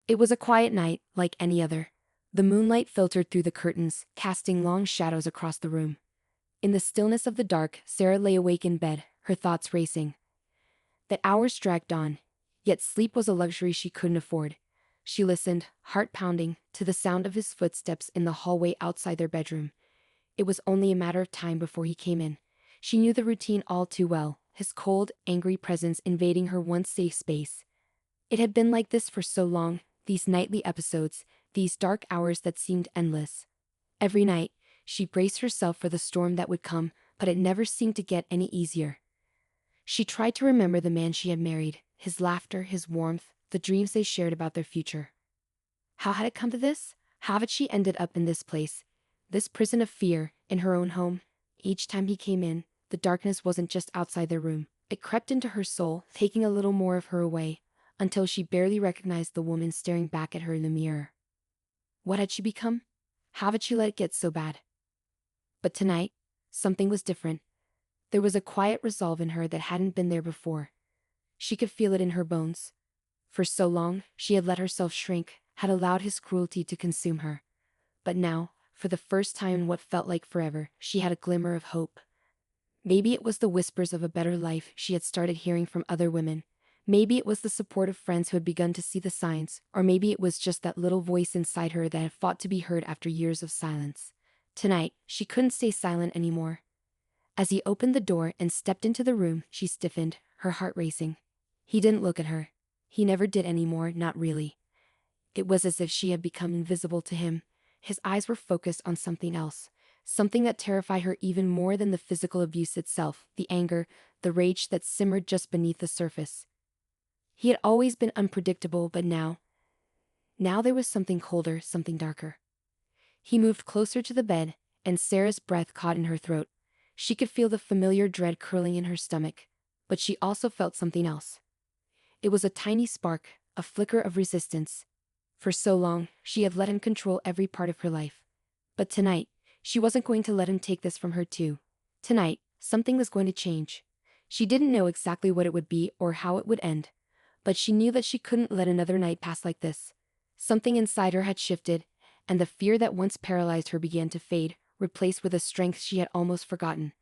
It was a quiet night, like any other. The moonlight filtered through the curtains, casting long shadows across the room. In the stillness of the dark, Sarah lay awake in bed, her thoughts racing. The hours dragged on, yet sleep was a luxury she couldn't afford. She listened, heart pounding, to the sound of his footsteps in the hallway outside their bedroom. It was only a matter of time before he came in. She knew the routine all too well, his cold, angry presence invading her once safe space. It had been like this for so long, these nightly episodes, these dark hours that seemed endless. Every night, she braced herself for the storm that would come, but it never seemed to get any easier. She tried to remember the man she had married, his laughter, his warmth, the dreams they shared about their future. How had it come to this? How had she ended up in this place? This prison of fear, in her own home? Each time he came in, the darkness wasn't just outside their room. It crept into her soul, taking a little more of her away, until she barely recognized the woman staring back at her in the mirror. What had she become? How had she let it get so bad? But tonight, something was different. There was a quiet resolve in her that hadn't been there before. She could feel it in her bones. For so long, she had let herself shrink, had allowed his cruelty to consume her. But now, for the first time in what felt like forever, she had a glimmer of hope. Maybe it was the whispers of a better life she had started hearing from other women. Maybe it was the support of friends who had begun to see the signs, or maybe it was just that little voice inside her that had fought to be heard after years of silence. Tonight, she couldn't stay silent anymore. As he opened the door and stepped into the room, she stiffened, her heart racing. He didn't look at her. He never did anymore, not really. It was as if she had become invisible to him. His eyes were focused on something else, something that terrified her even more than the physical abuse itself, the anger, the rage that simmered just beneath the surface. He had always been unpredictable, but now there was something colder, something darker. He moved closer to the bed, and Sarah's breath caught in her throat. She could feel the familiar dread curling in her stomach, but she also felt something else. It was a tiny spark, a flicker of resistance. For so long, she had let him control every part of her life. But tonight, she wasn't going to let him take this from her too. Tonight, something was going to change. She didn't know exactly what it would be or how it would end, but she knew that she couldn't let another night pass like this. Something inside her had shifted, and the fear that once paralyzed her began to fade, replaced with a strength she had almost forgotten.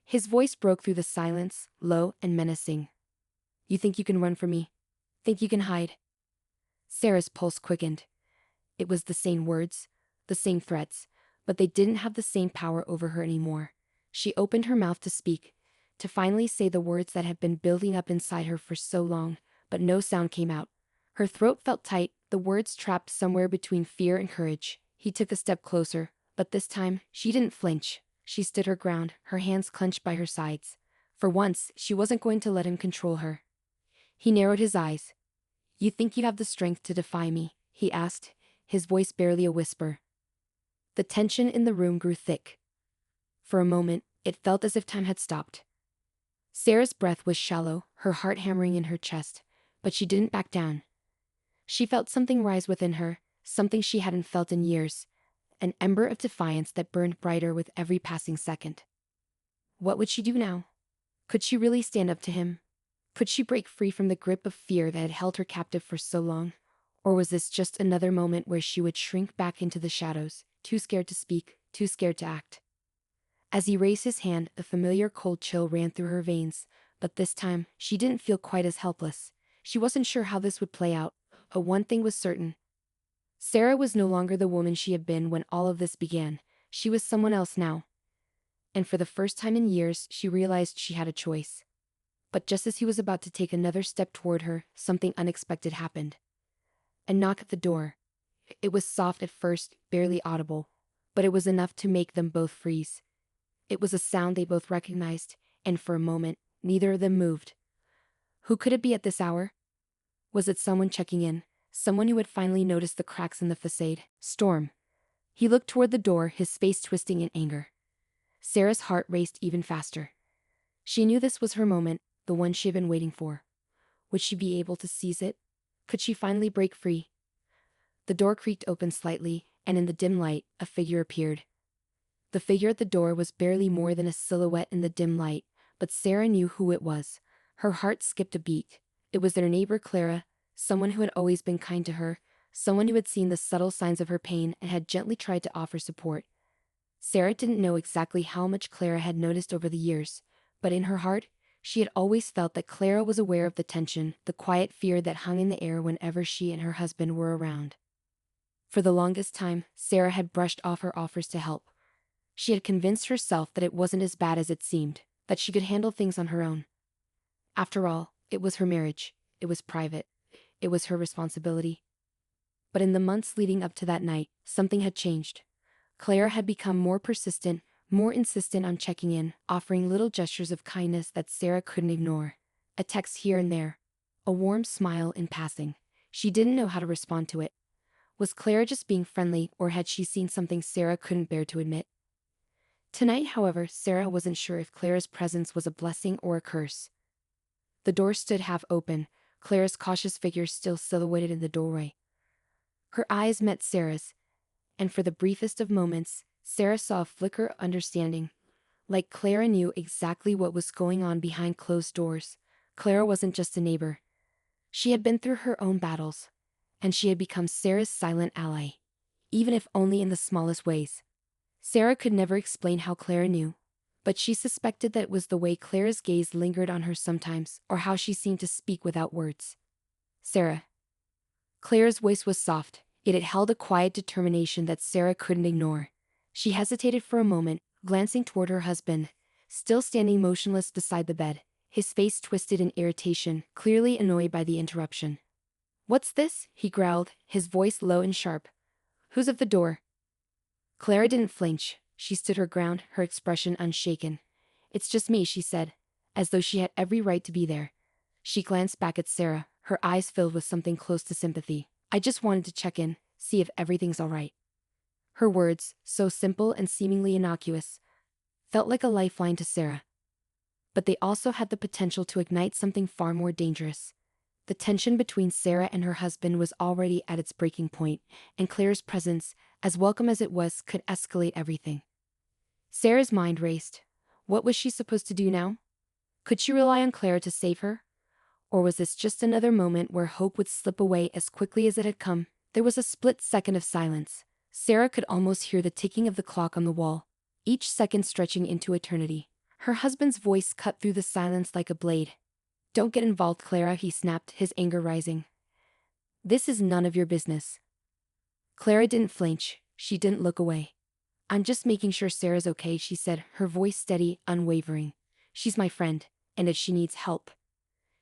His voice broke through the silence, low and menacing. "You think you can run from me? Think you can hide?" Sarah's pulse quickened. It was the same words, the same threats, but they didn't have the same power over her anymore. She opened her mouth to speak, to finally say the words that had been building up inside her for so long, but no sound came out. Her throat felt tight, the words trapped somewhere between fear and courage. He took a step closer, but this time, she didn't flinch. She stood her ground, her hands clenched by her sides. For once, she wasn't going to let him control her. He narrowed his eyes. "You think you have the strength to defy me?" he asked, his voice barely a whisper. The tension in the room grew thick. For a moment, it felt as if time had stopped. Sarah's breath was shallow, her heart hammering in her chest, but she didn't back down. She felt something rise within her, something she hadn't felt in years, an ember of defiance that burned brighter with every passing second. What would she do now? Could she really stand up to him? Could she break free from the grip of fear that had held her captive for so long? Or was this just another moment where she would shrink back into the shadows, too scared to speak, too scared to act? As he raised his hand, a familiar cold chill ran through her veins, but this time, she didn't feel quite as helpless. She wasn't sure how this would play out, but one thing was certain. Sarah was no longer the woman she had been when all of this began. She was someone else now. And for the first time in years, she realized she had a choice. But just as he was about to take another step toward her, something unexpected happened. A knock at the door. It was soft at first, barely audible, but it was enough to make them both freeze. It was a sound they both recognized, and for a moment, neither of them moved. Who could it be at this hour? Was it someone checking in? Someone who had finally noticed the cracks in the facade? Storm. He looked toward the door, his face twisting in anger. Sarah's heart raced even faster. She knew this was her moment, the one she had been waiting for. Would she be able to seize it? Could she finally break free? The door creaked open slightly, and in the dim light, a figure appeared. The figure at the door was barely more than a silhouette in the dim light, but Sarah knew who it was. Her heart skipped a beat. It was their neighbor Clara, someone who had always been kind to her, someone who had seen the subtle signs of her pain and had gently tried to offer support. Sarah didn't know exactly how much Clara had noticed over the years, but in her heart, she had always felt that Clara was aware of the tension, the quiet fear that hung in the air whenever she and her husband were around. For the longest time, Sarah had brushed off her offers to help. She had convinced herself that it wasn't as bad as it seemed, that she could handle things on her own. After all, it was her marriage, it was private, it was her responsibility. But in the months leading up to that night, something had changed. Clara had become more persistent, more insistent on checking in, offering little gestures of kindness that Sarah couldn't ignore. A text here and there, a warm smile in passing. She didn't know how to respond to it. Was Clara just being friendly, or had she seen something Sarah couldn't bear to admit? Tonight, however, Sarah wasn't sure if Clara's presence was a blessing or a curse. The door stood half open, Clara's cautious figure still silhouetted in the doorway. Her eyes met Sarah's, and for the briefest of moments, Sarah saw a flicker of understanding. Like Clara knew exactly what was going on behind closed doors. Clara wasn't just a neighbor. She had been through her own battles, and she had become Sarah's silent ally, even if only in the smallest ways. Sarah could never explain how Clara knew, but she suspected that it was the way Clara's gaze lingered on her sometimes, or how she seemed to speak without words. Sarah. Clara's voice was soft, yet it held a quiet determination that Sarah couldn't ignore. She hesitated for a moment, glancing toward her husband, still standing motionless beside the bed, his face twisted in irritation, clearly annoyed by the interruption. "What's this?" he growled, his voice low and sharp. "Who's at the door?" Clara didn't flinch. She stood her ground, her expression unshaken. "It's just me," she said, as though she had every right to be there. She glanced back at Sarah, her eyes filled with something close to sympathy. "I just wanted to check in, see if everything's all right." Her words, so simple and seemingly innocuous, felt like a lifeline to Sarah. But they also had the potential to ignite something far more dangerous. The tension between Sarah and her husband was already at its breaking point, and Clara's presence, as welcome as it was, could escalate everything. Sarah's mind raced. What was she supposed to do now? Could she rely on Clara to save her? Or was this just another moment where hope would slip away as quickly as it had come? There was a split second of silence. Sarah could almost hear the ticking of the clock on the wall, each second stretching into eternity. Her husband's voice cut through the silence like a blade. "Don't get involved, Clara," he snapped, his anger rising. "This is none of your business." Clara didn't flinch. She didn't look away. "I'm just making sure Sarah's okay," she said, her voice steady, unwavering. "She's my friend, and if she needs help—"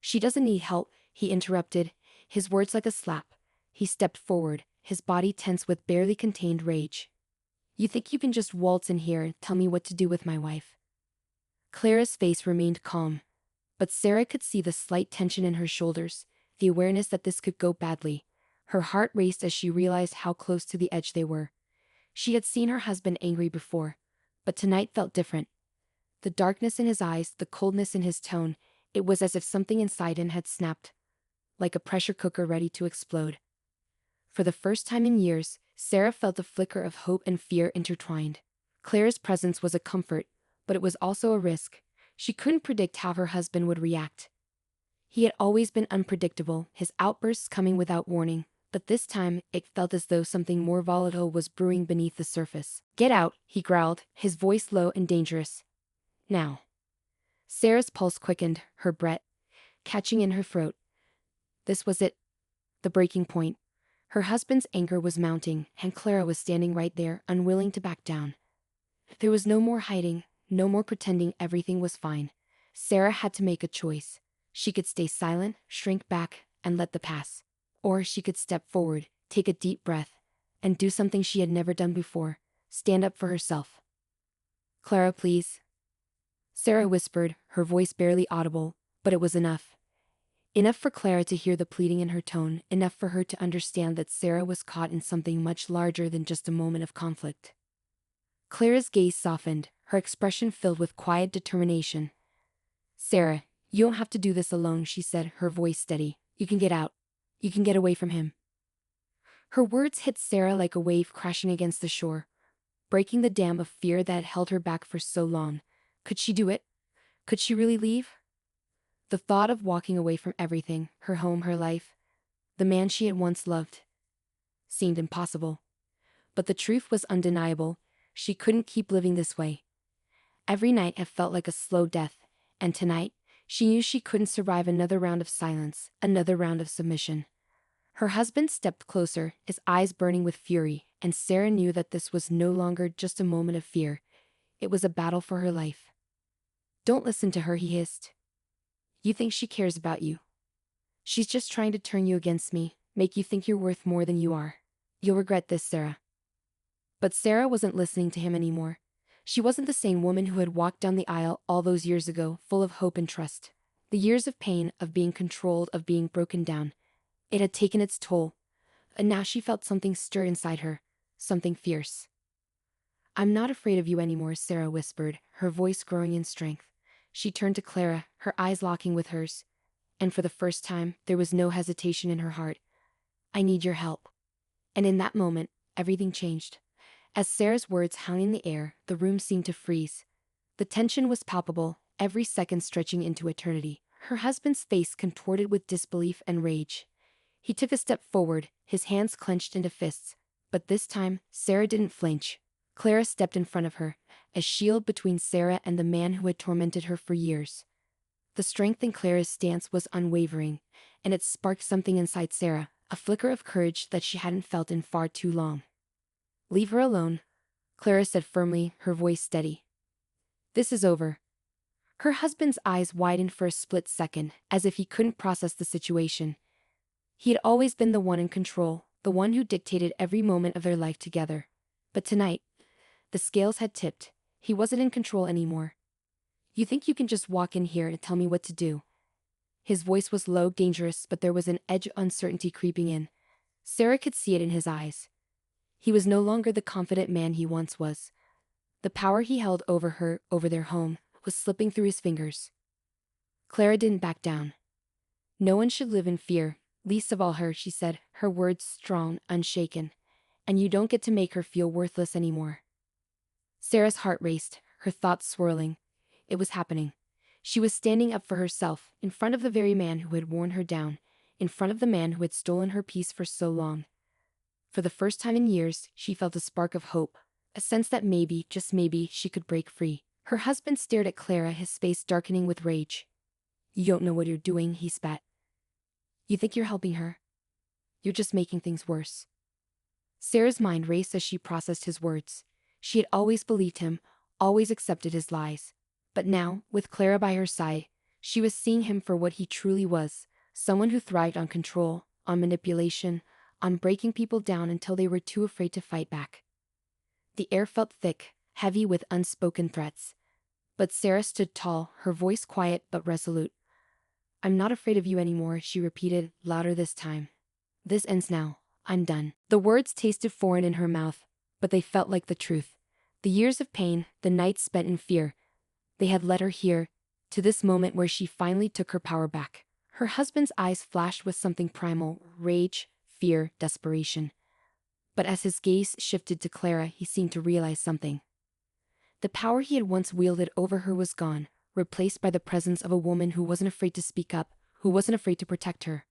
"She doesn't need help," he interrupted, his words like a slap. He stepped forward, his body tense with barely contained rage. "You think you can just waltz in here and tell me what to do with my wife?" Clara's face remained calm, but Sarah could see the slight tension in her shoulders, the awareness that this could go badly. Her heart raced as she realized how close to the edge they were. She had seen her husband angry before, but tonight felt different. The darkness in his eyes, the coldness in his tone, it was as if something inside him had snapped, like a pressure cooker ready to explode. For the first time in years, Sarah felt a flicker of hope and fear intertwined. Clara's presence was a comfort, but it was also a risk. She couldn't predict how her husband would react. He had always been unpredictable, his outbursts coming without warning, but this time it felt as though something more volatile was brewing beneath the surface. "Get out," he growled, his voice low and dangerous. "Now." Sarah's pulse quickened, her breath catching in her throat. This was it, the breaking point. Her husband's anger was mounting, and Clara was standing right there, unwilling to back down. There was no more hiding, no more pretending everything was fine. Sarah had to make a choice. She could stay silent, shrink back, and let the pass. Or she could step forward, take a deep breath, and do something she had never done before: stand up for herself. "Clara, please," Sarah whispered, her voice barely audible, but it was enough. Enough for Clara to hear the pleading in her tone, enough for her to understand that Sarah was caught in something much larger than just a moment of conflict. Clara's gaze softened, her expression filled with quiet determination. "Sarah, you don't have to do this alone," she said, her voice steady. "You can get out. You can get away from him." Her words hit Sarah like a wave crashing against the shore, breaking the dam of fear that had held her back for so long. Could she do it? Could she really leave? The thought of walking away from everything, her home, her life, the man she had once loved. seemed impossible. But the truth was undeniable. She couldn't keep living this way. Every night had felt like a slow death, and tonight, she knew she couldn't survive another round of silence, another round of submission. Her husband stepped closer, his eyes burning with fury, and Sarah knew that this was no longer just a moment of fear. It was a battle for her life. "Don't listen to her," he hissed. "You think she cares about you. She's just trying to turn you against me, make you think you're worth more than you are. You'll regret this, Sarah." But Sarah wasn't listening to him anymore. She wasn't the same woman who had walked down the aisle all those years ago, full of hope and trust. The years of pain, of being controlled, of being broken down. It had taken its toll. And now she felt something stir inside her, something fierce. "I'm not afraid of you anymore," Sarah whispered, her voice growing in strength. She turned to Clara, her eyes locking with hers. And for the first time, there was no hesitation in her heart. "I need your help." And in that moment, everything changed. As Sarah's words hung in the air, the room seemed to freeze. The tension was palpable, every second stretching into eternity. Her husband's face contorted with disbelief and rage. He took a step forward, his hands clenched into fists. But this time, Sarah didn't flinch. Clara stepped in front of her, a shield between Sarah and the man who had tormented her for years. The strength in Clara's stance was unwavering, and it sparked something inside Sarah, a flicker of courage that she hadn't felt in far too long. "Leave her alone," Clara said firmly, her voice steady. "This is over." Her husband's eyes widened for a split second, as if he couldn't process the situation. He had always been the one in control, the one who dictated every moment of their life together. But tonight, the scales had tipped. He wasn't in control anymore. "You think you can just walk in here and tell me what to do?" His voice was low, dangerous, but there was an edge of uncertainty creeping in. Sarah could see it in his eyes. He was no longer the confident man he once was. The power he held over her, over their home, was slipping through his fingers. Clara didn't back down. "No one should live in fear, least of all her," she said, her words strong, unshaken. "And you don't get to make her feel worthless anymore." Sarah's heart raced, her thoughts swirling. It was happening. She was standing up for herself, in front of the very man who had worn her down, in front of the man who had stolen her peace for so long. For the first time in years, she felt a spark of hope, a sense that maybe, just maybe, she could break free. Her husband stared at Clara, his face darkening with rage. "You don't know what you're doing," he spat. "You think you're helping her? You're just making things worse." Sarah's mind raced as she processed his words. She had always believed him, always accepted his lies. But now, with Clara by her side, she was seeing him for what he truly was, someone who thrived on control, on manipulation, on breaking people down until they were too afraid to fight back. The air felt thick, heavy with unspoken threats. But Sarah stood tall, her voice quiet but resolute. "I'm not afraid of you anymore," she repeated, louder this time. "This ends now. I'm done." The words tasted foreign in her mouth, but they felt like the truth. The years of pain, the nights spent in fear, they had led her here, to this moment where she finally took her power back. Her husband's eyes flashed with something primal, rage, fear, desperation. But as his gaze shifted to Clara, he seemed to realize something. The power he had once wielded over her was gone, replaced by the presence of a woman who wasn't afraid to speak up, who wasn't afraid to protect her.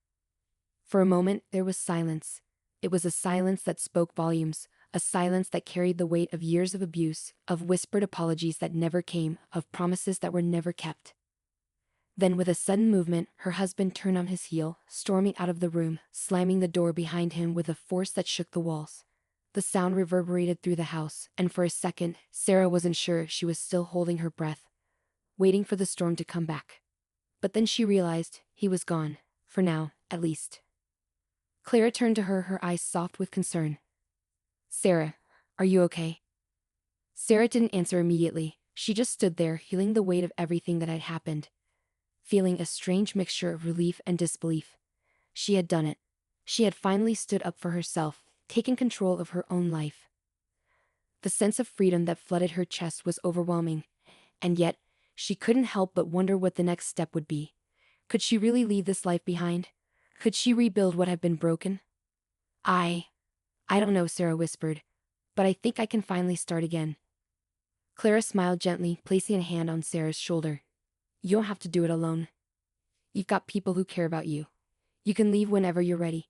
For a moment, there was silence. It was a silence that spoke volumes, a silence that carried the weight of years of abuse, of whispered apologies that never came, of promises that were never kept. Then with a sudden movement, her husband turned on his heel, storming out of the room, slamming the door behind him with a force that shook the walls. The sound reverberated through the house, and for a second, Sarah wasn't sure if she was still holding her breath, waiting for the storm to come back. But then she realized he was gone, for now, at least. Clara turned to her, her eyes soft with concern. "Sarah, are you okay?" Sarah didn't answer immediately. She just stood there, feeling the weight of everything that had happened, feeling a strange mixture of relief and disbelief. She had done it. She had finally stood up for herself, taken control of her own life. The sense of freedom that flooded her chest was overwhelming, and yet, she couldn't help but wonder what the next step would be. Could she really leave this life behind? Could she rebuild what had been broken? I don't know," Sarah whispered, "but I think I can finally start again." Clara smiled gently, placing a hand on Sarah's shoulder. "You don't have to do it alone. You've got people who care about you. You can leave whenever you're ready.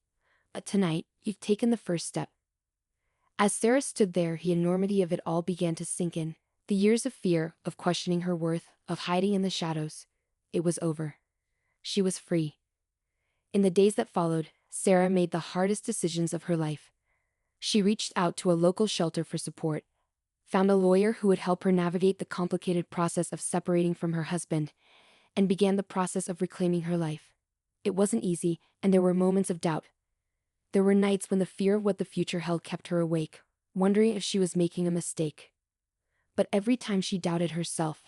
But tonight, you've taken the first step. As Sarah stood there, the enormity of it all began to sink in. The years of fear, of questioning her worth, of hiding in the shadows. It was over. She was free. In the days that followed, Sarah made the hardest decisions of her life. She reached out to a local shelter for support, found a lawyer who would help her navigate the complicated process of separating from her husband, and began the process of reclaiming her life. It wasn't easy, and there were moments of doubt. There were nights when the fear of what the future held kept her awake, wondering if she was making a mistake. But every time she doubted herself,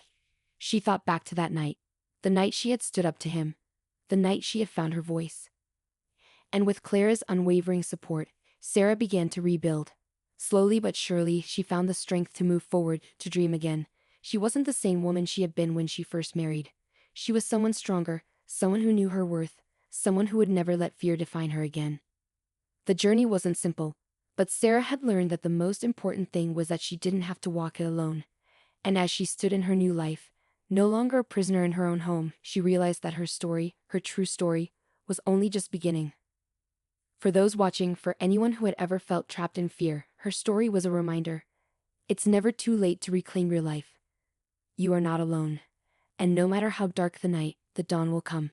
she thought back to that night, the night she had stood up to him, the night she had found her voice. And with Clara's unwavering support, Sarah began to rebuild. Slowly but surely, she found the strength to move forward, to dream again. She wasn't the same woman she had been when she first married. She was someone stronger, someone who knew her worth, someone who would never let fear define her again. The journey wasn't simple, but Sarah had learned that the most important thing was that she didn't have to walk it alone. And as she stood in her new life, no longer a prisoner in her own home, she realized that her story, her true story, was only just beginning. For those watching, for anyone who had ever felt trapped in fear, her story was a reminder. It's never too late to reclaim your life. You are not alone. And no matter how dark the night, the dawn will come.